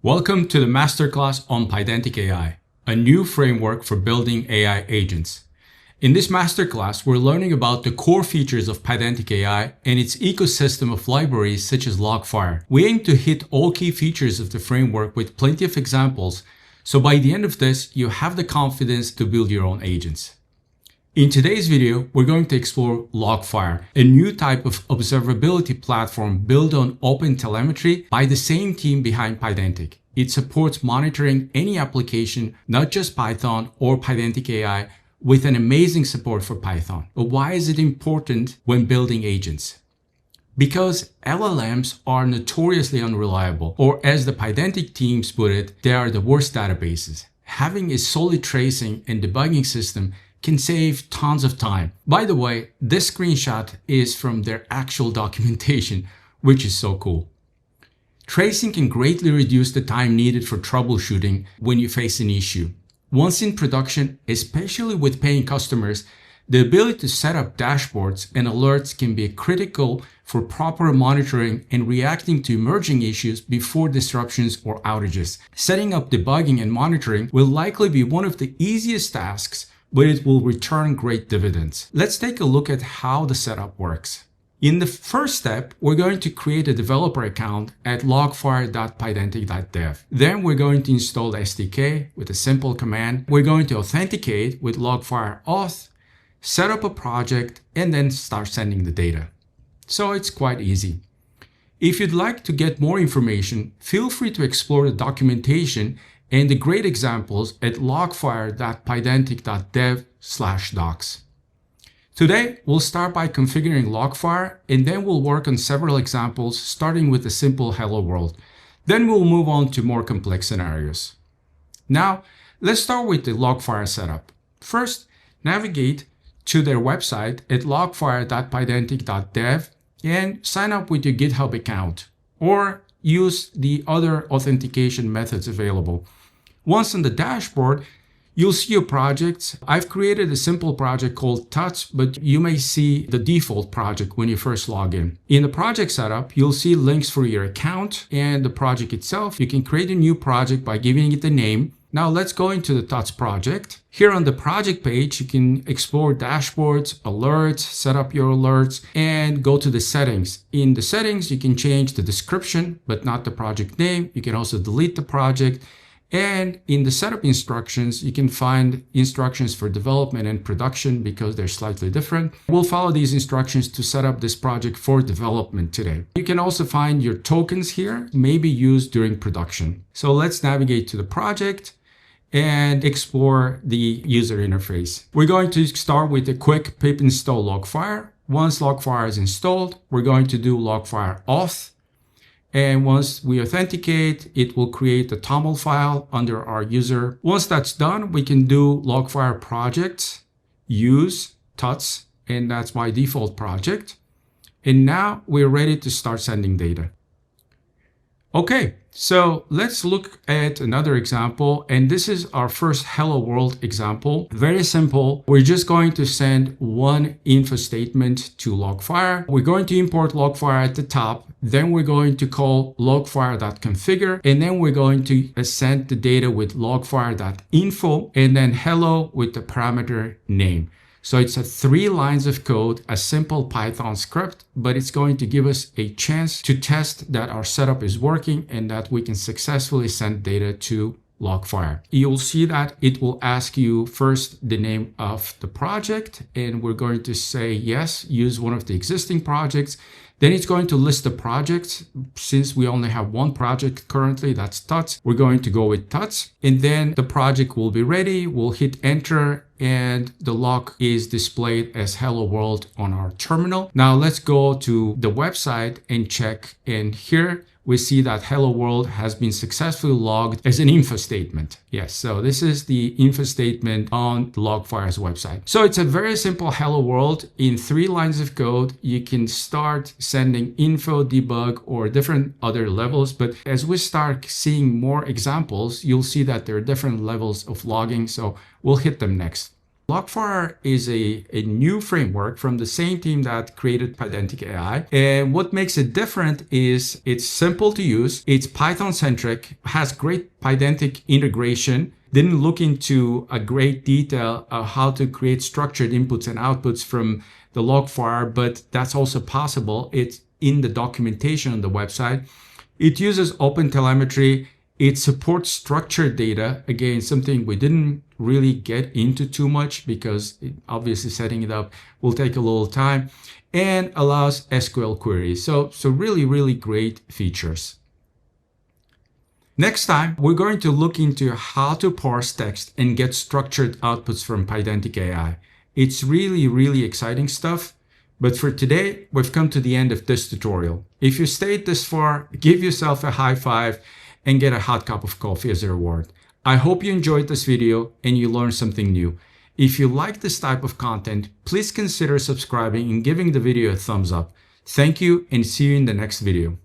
Welcome to the Masterclass on PydanticAI, a new framework for building AI agents. In this Masterclass, we're learning about the core features of PydanticAI and its ecosystem of libraries such as Logfire. We aim to hit all key features of the framework with plenty of examples, so by the end of this, you have the confidence to build your own agents. In today's video, we're going to explore Logfire, a new type of observability platform built on OpenTelemetry by the same team behind Pydantic. It supports monitoring any application, not just Python or PydanticAI, with an amazing support for Python. But why is it important when building agents? Because LLMs are notoriously unreliable, or as the Pydantic teams put it, they are the worst databases. Having a solid tracing and debugging system can save tons of time. By the way, this screenshot is from their actual documentation, which is so cool. Tracing can greatly reduce the time needed for troubleshooting when you face an issue. Once in production, especially with paying customers, the ability to set up dashboards and alerts can be critical for proper monitoring and reacting to emerging issues before disruptions or outages. Setting up debugging and monitoring will likely be one of the easiest tasks, but it will return great dividends. Let's take a look at how the setup works. In the first step, we're going to create a developer account at logfire.pydantic.dev. Then we're going to install the SDK with a simple command. We're going to authenticate with Logfire auth, set up a project, and then start sending the data. So it's quite easy. If you'd like to get more information, feel free to explore the documentation and the great examples at logfire.pydantic.dev/docs. Today, we'll start by configuring Logfire, and then we'll work on several examples, starting with a simple hello world. Then we'll move on to more complex scenarios. Now, let's start with the Logfire setup. First, navigate to their website at logfire.pydantic.dev and sign up with your GitHub account, or use the other authentication methods available. Once on the dashboard, you'll see your projects. I've created a simple project called Tuts, but you may see the default project when you first log in. In the project setup, you'll see links for your account and the project itself. You can create a new project by giving it a name. Now let's go into the Tuts project. Here on the project page, you can explore dashboards, alerts, set up your alerts, and go to the settings. In the settings, you can change the description, but not the project name. You can also delete the project. And in the setup instructions, you can find instructions for development and production because they're slightly different. We'll follow these instructions to set up this project for development today. You can also find your tokens here, may be used during production. So let's navigate to the project and explore the user interface. We're going to start with a quick pip install Logfire. Once Logfire is installed, we're going to do Logfire auth. And once we authenticate, it will create a TOML file under our user. Once that's done, we can do Logfire projects, use Tuts, and that's my default project. And now we're ready to start sending data. Okay, so let's look at another example. And this is our first hello world example. Very simple. We're just going to send one info statement to Logfire. We're going to import Logfire at the top. Then we're going to call logfire.configure, and then we're going to send the data with logfire.info, and then hello with the parameter name. So it's 3 lines of code, a simple Python script, but it's going to give us a chance to test that our setup is working and that we can successfully send data to Logfire. You'll see that it will ask you first the name of the project, and we're going to say yes, use one of the existing projects. Then it's going to list the projects. Since we only have one project currently, that's Tuts, we're going to go with Tuts. And then the project will be ready. We'll hit enter, and the log is displayed as hello world on our terminal. Now let's go to the website and check. And here we see that hello world has been successfully logged as an info statement. Yes, so this is the info statement on Logfire's website. So it's a very simple hello world. In 3 lines of code, you can start sending info, debug, or different other levels. But as we start seeing more examples, you'll see that there are different levels of logging. So we'll hit them next. Logfire is a new framework from the same team that created PydanticAI. And what makes it different is it's simple to use, it's Python-centric, has great Pydantic integration, didn't look into a great detail of how to create structured inputs and outputs from the Logfire, but that's also possible. It's in the documentation on the website. It uses OpenTelemetry. It supports structured data. Again, something we didn't really get into too much because obviously setting it up will take a little time, and allows SQL queries. So really, really great features. Next time, we're going to look into how to parse text and get structured outputs from PydanticAI. It's really, really exciting stuff. But for today, we've come to the end of this tutorial. If you stayed this far, give yourself a high five and get a hot cup of coffee as a reward. I hope you enjoyed this video and you learned something new. If you like this type of content, please consider subscribing and giving the video a thumbs up. Thank you and see you in the next video.